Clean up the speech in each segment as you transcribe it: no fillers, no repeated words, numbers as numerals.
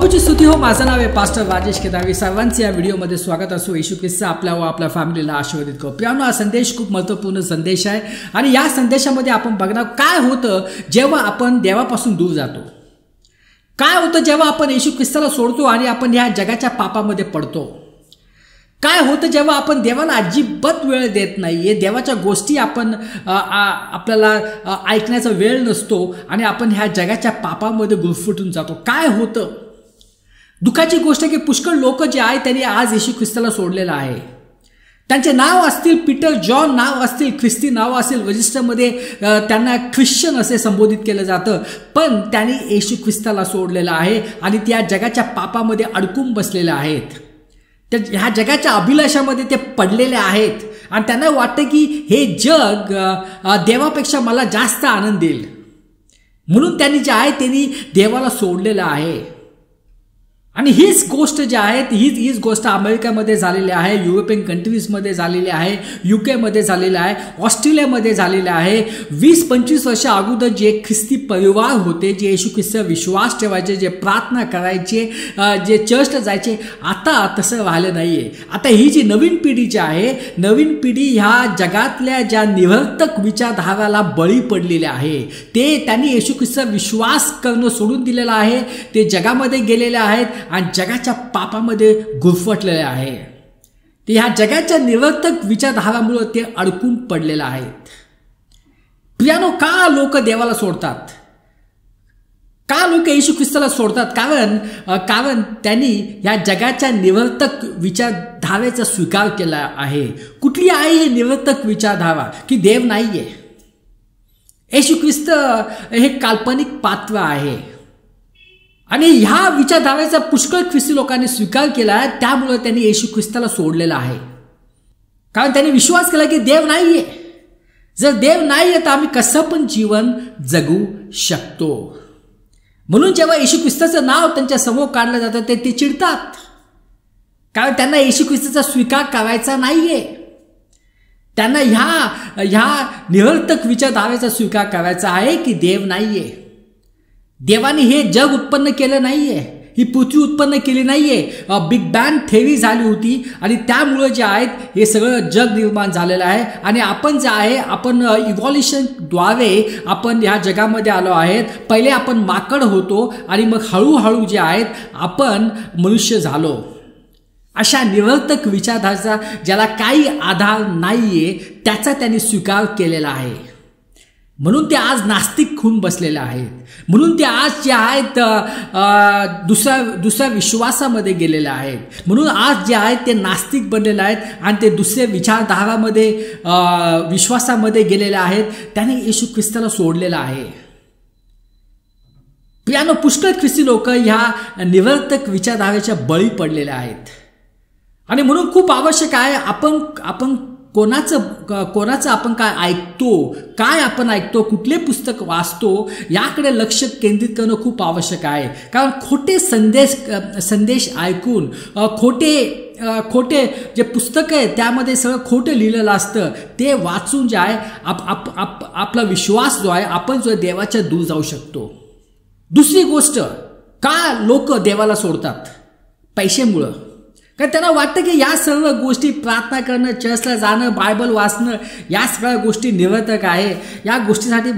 प्रभूची स्तुती हो. माझं नाव आहे पास्टर राजेश केदावी. सर्वांचे या व्हिडिओमध्ये स्वागत असो. येशू ख्रिस्त आपल्या व आपल्या फॅमिलीला आशीर्वादित करो. प्रियानो, हा संदेश खूप महत्त्वपूर्ण संदेश आहे आणि या संदेशामध्ये आपण बघणार काय होतं जेव्हा आपण देवापासून दूर जातो. काय होतं जेव्हा आपण येशू ख्रिस्ताला सोडतो आणि आपण ह्या जगाच्या पापामध्ये पडतो. काय होतं जेव्हा आपण देवाला अजिबात वेळ देत नाहीये. देवाच्या गोष्टी आपण आपल्याला ऐकण्याचा वेळ नसतो आणि आपण ह्या जगाच्या पापामध्ये गुरफटून जातो. काय होतं? दुःखाची गोष्ट की पुष्कळ लोक जे आहेत त्यांनी आज येशू ख्रिस्ताला सोडलेलं आहे. त्यांचे नाव असतील पीटर, जॉन नाव असतील, ख्रिस्ती नाव असेल, रजिस्टरमध्ये त्यांना ख्रिश्चन असे संबोधित केलं जातं, पण त्यांनी येशू ख्रिस्ताला सोडलेलं आहे आणि त्या जगाच्या पापामध्ये अडकून बसलेले आहेत. ह्या जगाच्या अभिलाषामध्ये ते पडलेले आहेत आणि त्यांना वाटतं की हे जग देवापेक्षा मला जास्त आनंद देईल, म्हणून त्यांनी जे आहे त्यांनी देवाला सोडलेलं आहे. आणि हीच गोष्ट जी आहे हीच गोष्ट अमेरिकेमध्ये झालेली आहे, युरोपियन कंट्रीजमध्ये झालेली आहे, UK झालेली आहे, ऑस्ट्रेलियामध्ये झालेले आहे. 20-25 वर्ष अगोदर जे ख्रिस्ती परिवार होते, जे येशू ख्रिस्त विश्वास ठेवायचे, जे प्रार्थना करायचे, जे चर्चला जायचे, आता तसं राहिलं नाहीये. आता ही जी नवीन पिढी जी आहे, नवीन पिढी ह्या जगातल्या ज्या निरर्थक विचारधाराला बळी पडलेले आहे. त्यांनी येशू ख्रिस्त विश्वास करणं सोडून दिलेलं आहे. ते जगामध्ये गेलेले आहेत आणि जगाच्या पापामध्ये गुरफटलेले आहे. ते ह्या जगाच्या निरर्थक विचारधारामुळे ते अडकून पडलेले आहेत. प्रियानो, का लोक देवाला सोडतात? का लोक येशू ख्रिस्ताला सोडतात? कारण त्यांनी ह्या जगाच्या निरर्थक विचारधारेचा स्वीकार केला आहे. कुठली आहे ही निरर्थक विचारधारा? की देव नाहीये. येशू ख्रिस्त हे काल्पनिक पात्र आहे आणि ह्या विचारधारेचा पुष्कळ ख्रिस्ती लोकांनी स्वीकार केला आहे. त्यामुळे त्यांनी येशू ख्रिस्ताला सोडलेला आहे. कारण त्यांनी विश्वास केला की देव नाहीये. जर देव नाहीये तर आम्ही कसं पण जीवन जगू शकतो. म्हणून जेव्हा येशू ख्रिस्ताचं नाव त्यांच्या समोर काढलं जातं ते चिडतात. कारण त्यांना येशू ख्रिस्ताचा स्वीकार करायचा नाहीये. त्यांना ह्या निरर्थक विचारधारेचा स्वीकार करायचा आहे की देव नाहीये. देवाने हे जग उत्पन्न केलं नाहीये, ही पृथ्वी उत्पन्न केली नाहीये. बिग बँग थेअरी झाली होती आणि त्यामुळे जे आहेत हे सगळं जग निर्माण झालेलं आहे. आणि आपण जे आहे आपण इव्हॉल्युशनद्वारे आपण ह्या जगामध्ये आलो आहेत. पहिले आपण माकड होतो आणि मग हळूहळू जे आहेत आपण मनुष्य झालो. अशा निरर्थक विचारधारेचा ज्याला काही आधार नाहीये त्याचा त्यांनी स्वीकार केलेला आहे. म्हणून ते आज नास्तिक होऊन बसलेले आहेत. म्हणून ते आज जे आहेत दुसऱ्या विश्वासामध्ये गेलेले आहेत. म्हणून आज जे आहेत ते नास्तिक बनलेले आहेत आणि ते दुसऱ्या विचारधारामध्ये विश्वासामध्ये गेलेले आहेत. त्याने येशू ख्रिस्ताला सोडलेला आहे. प्रियानो, पुष्कळ ख्रिस्ती लोक ह्या निरर्थक विचारधारेच्या बळी पडलेले आहेत. आणि म्हणून खूप आवश्यक आहे आपण कोणाचं आपण काय ऐकतो, काय आपण ऐकतो, कुठले पुस्तक वाचतो याकडे लक्ष केंद्रित करणं खूप आवश्यक आहे. कारण खोटे संदेश ऐकून खोटे जे पुस्तकं आहे त्यामध्ये सगळं खोटं लिहिलेलं असतं ते वाचून जे आहे आपला विश्वास जो आहे आपण जो देवाच्या दूर जाऊ शकतो. दुसरी गोष्ट, का लोक देवाला सोडतात? पैशामुळं. कारण त्यांना वाटतं की या सर्व गोष्टी, प्रार्थना करणं, चर्चला जाणं, बायबल वाचणं, या सगळ्या गोष्टी निरर्थक आहे. या गोष्टीसाठी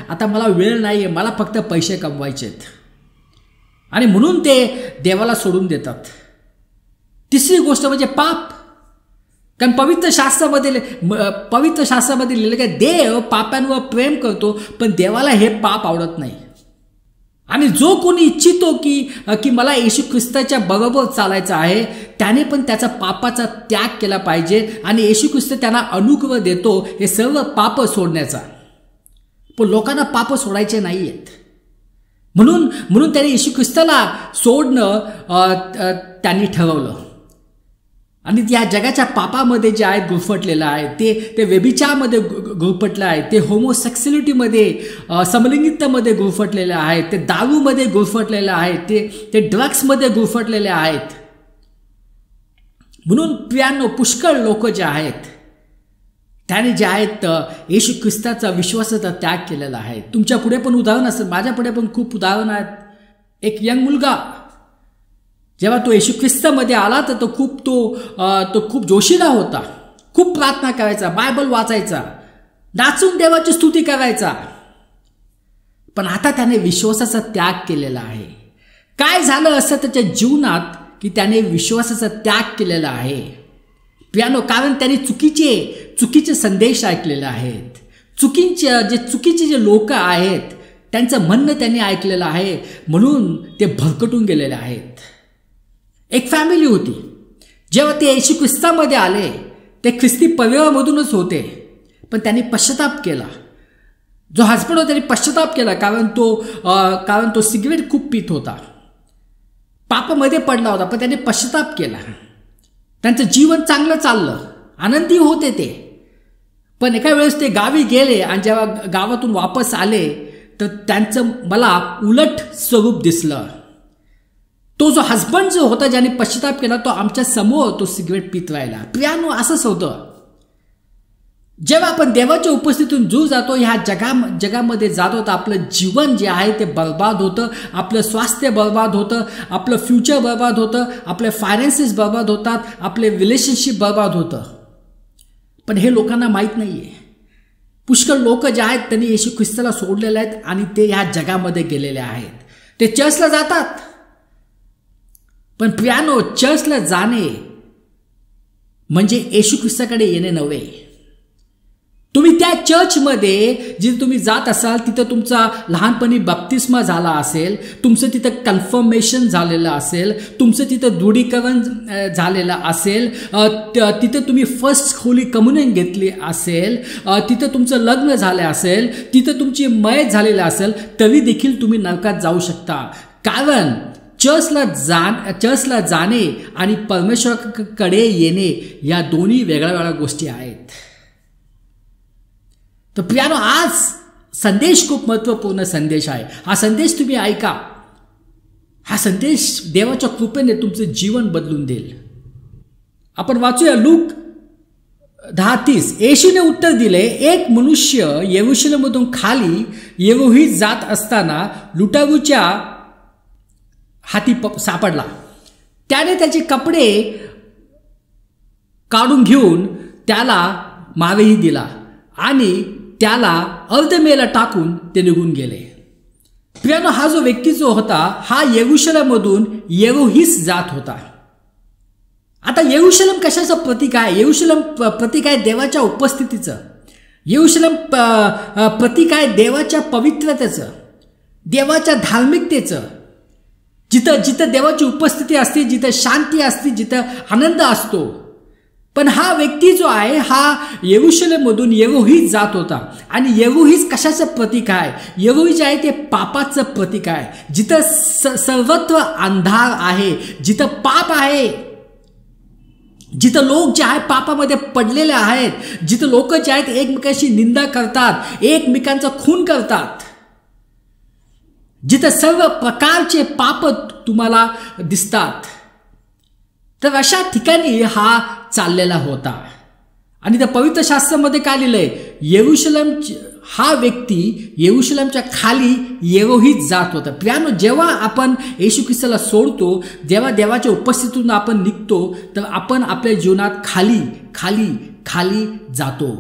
आता मला वेळ नाही आहे, मला फक्त पैसे कमवायचेत आणि म्हणून ते देवाला सोडून देतात. तिसरी गोष्ट म्हणजे पाप. कारण पवित्र शास्त्रामध्ये लिहिलं की देव पापांवर प्रेम करतो पण देवाला हे पाप आवडत नाही. आणि जो कोणी इच्छितो की मला येशू ख्रिस्ताच्या बरोबर चालायचं आहे त्याने पण त्याचा पापाचा त्याग केला पाहिजे आणि येशू ख्रिस्त त्यांना अनुग्रह देतो हे सर्व पाप सोडण्याचा. पण लोकांना पाप सोडायचे नाही आहेत. म्हणून त्यांनी येशू ख्रिस्ताला सोडणं त्यांनी ठरवलं आणि या जगाच्या पापामध्ये जे आहेत गुरफटलेलं आहे ते व्यभिचारामध्ये गुरफटलं आहे, ते होमोसेक्सुअलिटीमध्ये समलिंगित्वामध्ये गुरफटलेले आहेत, ते दारूमध्ये गुरफटलेले आहेत, ते ड्रग्समध्ये गुरफटलेले आहेत. म्हणून प्रियांनो, पुष्कळ लोक जे आहेत त्याने जे आहेत येशू ख्रिस्ताचा विश्वासाचा त्याग केलेला आहे. तुमच्या पुढे पण उदाहरण असेल, माझ्या पुढे पण खूप उदाहरण आहेत. एक यंग मुलगा जेव्हा तो येशू ख्रिस्तामध्ये आला तर तो खूप जोशीला होता, खूप प्रार्थना करायचा, बायबल वाचायचा, नाचून देवाची स्तुती करायचा. पण आता त्याने विश्वासाचा त्याग केलेला आहे. काय झालं असं त्याच्या जीवनात की त्याने विश्वासाचा त्याग केलेला आहे? कारण त्याने चुकीचे संदेश ऐकलेले आहेत. चुकीचे जे लोक आहेत त्यांचं म्हणणं त्यांनी ऐकलेलं आहे, म्हणून ते भरकटून गेलेले आहेत. एक फॅमिली होती, जेव्हा ते येशू ख्रिस्तामध्ये आले ते ख्रिस्ती परिवारामधूनच होते, पण त्यांनी पश्चाताप केला. जो हसबंड होता त्यांनी पश्चाताप केला, कारण तो सिगरेट खूप पित होता, पापामध्ये पडला होता, पण त्यांनी पश्चाताप केला. त्यांचं जीवन चांगलं चाललं, आनंदी होते ते. पण एका वेळेस ते गावी गेले आणि जेव्हा गावातून वापस आले तर त्यांचं मला उलट स्वरूप दिसलं. तो जो हसबंड जो होता ज्याने पश्चाताप केला तो आमच्या समोर तो सिगरेट पित राहिला. प्रियानो, असंच होतं. जेव्हा आपण देवाच्या उपस्थितीतून दूर जातो, ह्या जगामध्ये जातो, तर आपलं जीवन जे आहे ते बर्बाद होतं, आपलं स्वास्थ्य बर्बाद होतं, आपलं फ्युचर बर्बाद होतं, आपले फायनान्सेस बर्बाद होतात, आपले रिलेशनशिप बर्बाद होतं. पण हे लोकांना माहीत नाही आहे. पुष्कळ लोक जे आहेत त्यांनी येशू ख्रिस्ताला सोडलेले आहेत आणि ते ह्या जगामध्ये गेलेले आहेत. ते चर्चला जातात, पण प्रियानो, चर्चला जाणे म्हणजे येशू ख्रिस्ताकडे येणे नव्हे. तुम्ही त्या चर्चमध्ये जिथे तुम्ही जात असाल तिथं तुमचा लहानपणी बप्तिस्मा झाला असेल, तुमचं तिथं कन्फर्मेशन झालेलं असेल, तुमचं तिथं दृढीकरण झालेलं असेल, तिथं तुम्ही फर्स्ट होली कम्युनियन घेतली असेल, तिथं तुमचं लग्न झालं असेल, तिथं तुमची मयत झालेली असेल, तरी देखील तुम्ही नरकात जाऊ शकता. कारण चर्चला जाणे आणि परमेश्वराकडे येणे या दोन्ही वेगळ्या वेगळ्या गोष्टी आहेत. तर प्रियानो, आज संदेश खूप महत्त्वपूर्ण संदेश आहे. हा संदेश तुम्ही ऐका. हा संदेश देवाच्या कृपेने तुमचं जीवन बदलून देईल. आपण वाचूया लूक 10:30. येशूने उत्तर दिले, एक मनुष्य यरूशलेममधून खाली येरोहीत जात असताना लुटारूच्या हाती सापडला. त्याने त्याचे कपडे काढून घेऊन त्याला मावेही दिला आणि त्याला अर्धमेला टाकून ते निघून गेले. प्रियानो, हा जो व्यक्ती जो होता हा यरूशलेममधून येरोहीस जात होता. आता यरूशलेम कशाचं प्रतीक आहे? यरूशलेम प्रतीक आहे देवाच्या उपस्थितीचं. यरूशलेम प्रतीक आहे देवाच्या पवित्रतेचं, देवाच्या धार्मिकतेचं. जिथं देवाची उपस्थिती असते, जिथं शांती असते, जिथं आनंद असतो. पण हा व्यक्ती जो आहे हा यरूशलेममधून येरोहीत जात होता. आणि येरोहीत कशाचं प्रतीक आहे? येरोही जे आहे ते पापाचं प्रतीक आहे. जिथं सर्वत्र अंधार आहे, जिथं पाप आहे, जिथं लोक जे आहे पापामध्ये पडलेले आहेत, जिथं लोक जे आहेत एकमेकांशी निंदा करतात, एकमेकांचा खून करतात, जिथं सर्व प्रकारचे पाप तुम्हाला दिसतात, तर अशा ठिकाणी हा चाललेला होता. आणि त्या पवित्र शास्त्रामध्ये काय लिहिलंय? हा व्यक्ती येरूशलेमच्या खाली येरोहीत जात होता. प्रियानो, जेव्हा आपण येशू ख्रिस्ताला सोडतो, जेव्हा देवाच्या उपस्थितीतून आपण निघतो, तर आपण आपल्या जीवनात खाली खाली खाली जातो.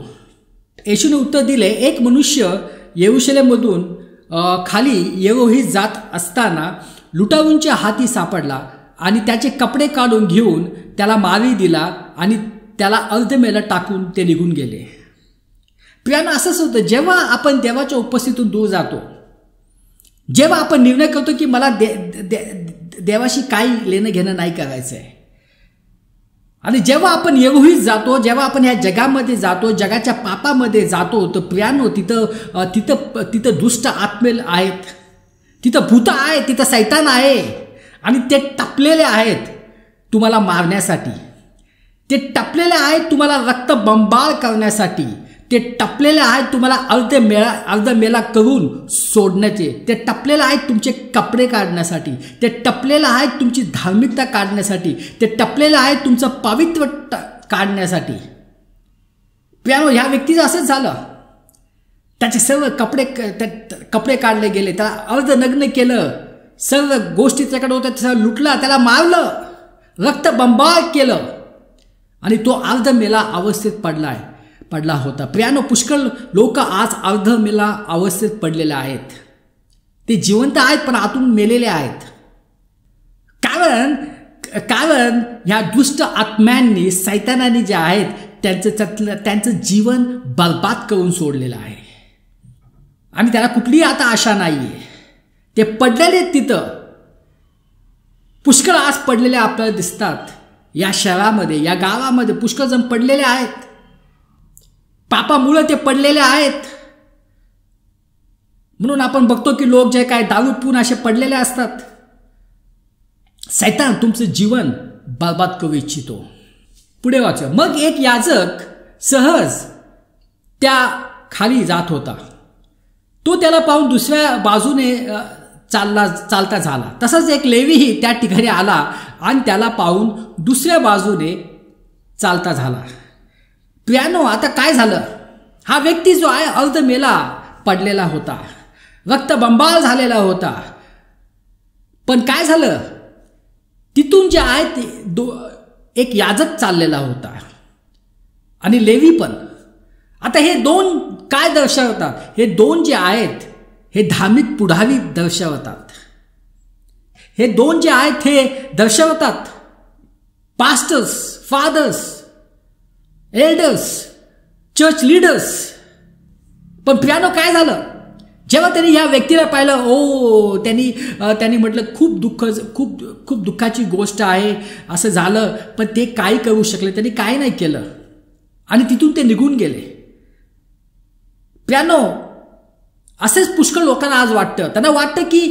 येशूने उत्तर दिले, एक मनुष्य येरूशलेममधून खाली येरोहीत जात असताना लुटारूंच्या हाती सापडला आणि त्याचे कपडे काढून घेऊन त्याला मावी दिला आणि त्याला अर्धमेला टाकून ते निघून गेले. प्रियानो, असंच होतं जेव्हा आपण देवाच्या उपस्थितीतून दूर जातो, जेव्हा आपण निर्णय करतो की मला देवाशी काही लेणं घेणं नाही करायचं आहे, आणि जेव्हा आपण येरोहीत जातो, जेव्हा आपण ह्या जगामध्ये जातो, जगाच्या पापामध्ये जातो, तर प्रियानो तिथं दुष्ट आत्मे आहेत, तिथं भूत आहे, तिथं सैतान आहे आणि ते टपलेले आहेत तुम्हाला मारण्यासाठी. ते टपलेले आहेत तुम्हाला रक्तबंबाळ करण्यासाठी. ते टपलेले आहेत तुम्हाला अर्धमेला करून सोडण्याचे. ते टपलेले आहेत तुमचे कपडे काढण्यासाठी. ते टपलेले आहेत तुमची धार्मिकता काढण्यासाठी. ते टपलेले आहेत तुमचं पवित्र काढण्यासाठी. प्रियानो, ह्या व्यक्तीचं असंच झालं. त्याचे सर्व कपडे काढले गेले, त्याला अर्धनग्न केलं, सर्व गोष्टी त्याच्याकडे होत्या त्याला लुटला, त्याला मारलं, रक्तबंबाळ केलं आणि तो अर्धमेला अवस्थेत पडला होता. प्रियानो, पुष्कळ लोक आज अर्धमेला अवस्थेत पडलेले आहेत. ते जिवंत आहेत पण आतून मेलेले आहेत. कारण ह्या दुष्ट आत्म्यांनी, सैतानाने जे आहेत त्यांचं जीवन बर्बाद करून सोडलेलं आहे आणि त्याला कुठलीही आता आशा नाहीये. ते पडलेले तिथं पुष्कळ आज पडलेले आपल्याला दिसतात. या शहरामध्ये, या गावामध्ये पुष्कळ जण पडलेले आहेत. पापामुळे ते पडलेले आहेत. म्हणून आपण बघतो की लोक जे काय दारू पिऊन असे पडलेले असतात. सैतान तुमचं जीवन बर्बाद करू इच्छितो. पुढे वाचा. मग एक याजक सहज त्या खाली जात होता. तो त्याला पाहून दुसऱ्या बाजूने चालता झाला. तसाच एक लेवीही त्या ठिकाणी आला आणि त्याला पाहून दुसऱ्या बाजूने चालता झाला. प्रियानो, आता काय झालं? हा व्यक्ती जो आहे अर्धमेला पडलेला होता, रक्तबंबाळ झालेला होता. पण काय झालं? तिथून जे आहे ते एक याजक चाललेला होता आणि लेवी पण. आता हे दोन काय दर्शवतात? हे दोन जे आहेत हे धार्मिक पुढारी दर्शवतात. हे दोन जे आहेत हे दर्शवतात pastors, fathers, elders, church leaders. पण प्रियानो, काय झालं? जेव्हा त्यांनी या व्यक्तीला पाहिलं, त्यांनी म्हटलं खूप दुःखाची गोष्ट आहे, असं झालं. पण ते काही करू शकले, त्यांनी काही नाही केलं आणि तिथून ते निघून गेले. प्रियानो, असेच पुष्कळ लोकांना आज वाटतं. त्यांना वाटतं की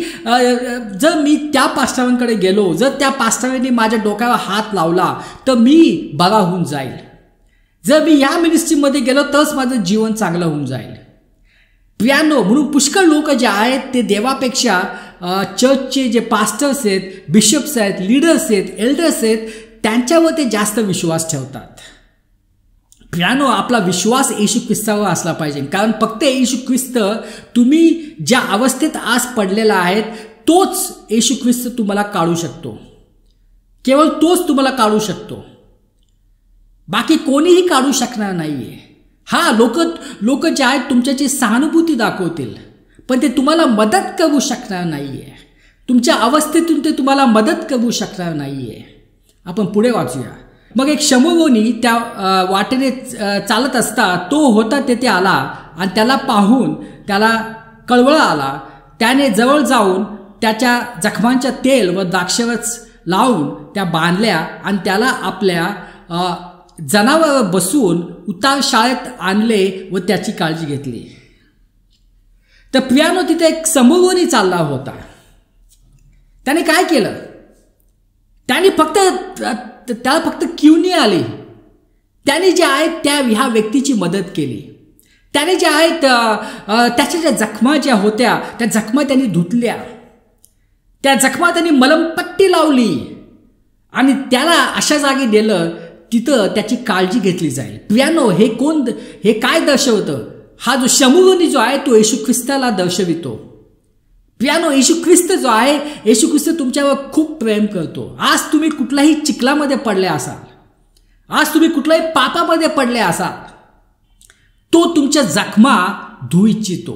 जर मी त्या पास्टरांकडे गेलो, जर त्या पास्टरांनी माझ्या डोक्यावर हात लावला तर मी बरा होऊन जाईल. जर मी या मिनिस्ट्रीमध्ये गेलो तरच माझं जीवन चांगलं होऊन जाईल. प्रियानो, म्हणून पुष्कळ लोक जे आहेत ते देवापेक्षा चर्चचे जे पास्टर्स आहेत, बिशप्स आहेत, लीडर्स आहेत, एल्डर्स आहेत, त्यांच्यावर ते जास्त विश्वास ठेवतात. प्रियानो, आपला विश्वास येशू ख्रिस्तावर असला पाहिजे. कारण फक्त येशू ख्रिस्त, तुम्ही ज्या अवस्थेत आज पडलेला आहेत तोच येशू ख्रिस्त तुम्हाला काढू शकतो. केवळ तोच तुम्हाला काढू शकतो. बाकी कोणीही काढू शकणार नाहीये. हा, लोक जे आहेत तुमच्याची सहानुभूती दाखवतील पण ते तुम्हाला मदत करू शकणार नाहीये. तुमच्या अवस्थेतून ते तुम्हाला मदत करू शकणार नाहीये. आपण पुढे वाचूया. मग एक शमूनी त्या वाटेने चालत असता तो होता तेथे आला आणि त्याला पाहून त्याला कळवळा आला. त्याने जवळ जाऊन त्याच्या जखमांच्या तेल व द्राक्षरस लावून त्या बांधल्या आणि त्याला आपल्या जनावर बसून उतार शाळेत आणले व त्याची काळजी घेतली. तर प्रियानो, तिथे एक समूहोनी चालला होता. त्याने काय केलं? त्याने त्याला फक्त किवणी आली. त्याने जे आहेत त्या ह्या व्यक्तीची मदत केली. त्याने जे आहेत त्याच्या ज्या जखमा ज्या होत्या त्या जखमा त्यांनी धुतल्या. त्या जखमा त्यांनी मलमपट्टी लावली आणि त्याला अशा जागी नेलं तिथं त्याची काळजी घेतली जाईल. प्रियानो, हे काय दर्शवतं? हा जो शमूनी जो आहे तो येशू ख्रिस्ताला दर्शवितो. प्रियानो, येशू ख्रिस्त जो आहे, येशू ख्रिस्त तुमच्यावर खूप प्रेम करतो. आज तुम्ही कुठल्याही चिखलामध्ये पडले असाल, आज तुम्ही कुठल्याही पापामध्ये पडले असाल, तो तुमच्या जखमा धुवू इच्छितो.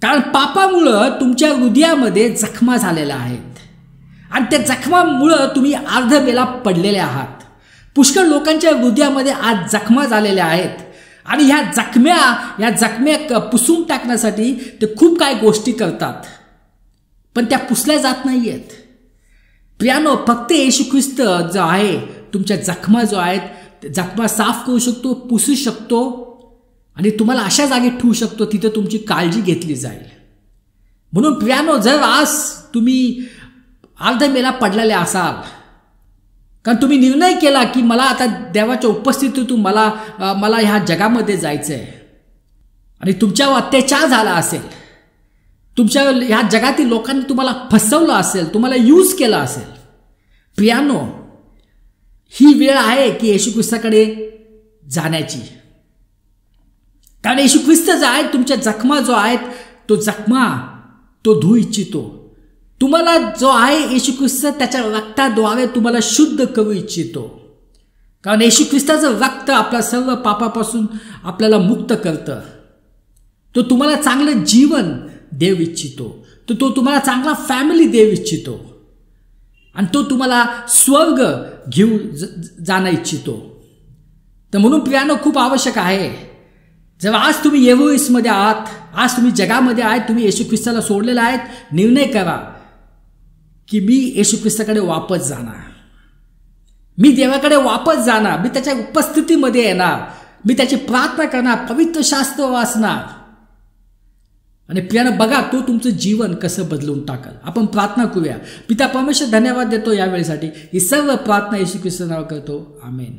कारण पापामुळं तुमच्या हृदयामध्ये जखमा झालेल्या आहेत आणि त्या जखमामुळं तुम्ही अर्धवेला पडलेले आहात. पुष्कळ लोकांच्या हृदयामध्ये आज जखमा झालेल्या आहेत आणि ह्या जखम्या पुसून टाकण्यासाठी ते खूप काय गोष्टी करतात पण त्या पुसल्या जात नाही आहेत. प्रियानो, फक्त येशू ख्रिस्त जो आहे तुमच्या जखमा जो आहेत जखमा साफ करू शकतो, पुसू शकतो आणि तुम्हाला अशा जागी ठेवू शकतो तिथे तुमची काळजी घेतली जाईल. म्हणून प्रियानो, जर आज तुम्ही अर्धमेला पडलेले असाल, कारण तुम्ही निर्णय केला की मला आता देवाच्या उपस्थितीतून मला ह्या जगामध्ये जायचं आहे आणि तुमच्यावर अत्याचार झाला असेल, तुमच्या ह्या जगातील लोकांनी तुम्हाला फसवलं असेल, तुम्हाला यूज केला असेल, प्रियानो, ही वेळ आहे की येशू ख्रिस्ताकडे जाण्याची. कारण येशू ख्रिस्त जो आहे तुमच्या जखमा जो आहेत तो जखमा तो धुवू इच्छितो. तुम्हाला जो आहे येशू ख्रिस्त त्याच्या रक्ताद्वारे तुम्हाला शुद्ध करू इच्छितो. कारण येशू ख्रिस्ताचं रक्त आपल्या सर्व पापापासून आपल्याला मुक्त करतं. तो तुम्हाला चांगलं जीवन देऊ इच्छितो. तो तुम्हाला चांगला फॅमिली देऊ इच्छितो. आणि तो तुम्हाला स्वर्ग घेऊन जाणं इच्छितो. तर म्हणून प्रियानो खूप आवश्यक आहे, जेव्हा आज तुम्ही येवोईसमध्ये आहात, आज तुम्ही जगामध्ये आहात, तुम्ही येशू ख्रिस्ताला सोडलेला आहेत, निर्णय करा की मी येशू ख्रिस्ताकडे वापस जाणार. मी देवाकडे वापस जाणार. मी त्याच्या उपस्थितीमध्ये येणार. मी त्याची प्रार्थना करणार, पवित्र शास्त्र वाचणार. आणि प्रियानो बघा तो तुमचं जीवन कसं बदलून टाकल. आपण प्रार्थना करूया. पिता परमेश्वर धन्यवाद देतो यावेळेसाठी. ही सर्व प्रार्थना येशू ख्रिस्ताच्या नावात करतो. आमेन.